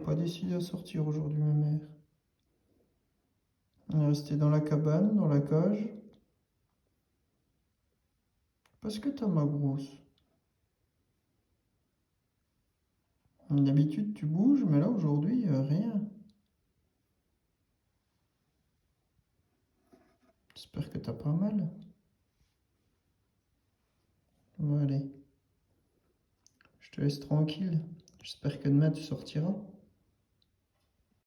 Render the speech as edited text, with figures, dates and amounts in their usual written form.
pas décidé à sortir aujourd'hui, ma mère. On est resté dans la cabane, dans la cage. Parce que t'as ma grosse. D'habitude, tu bouges, mais là, aujourd'hui, rien. J'espère que t'as pas mal. Bon, allez. Je te laisse tranquille. J'espère que demain, tu sortiras.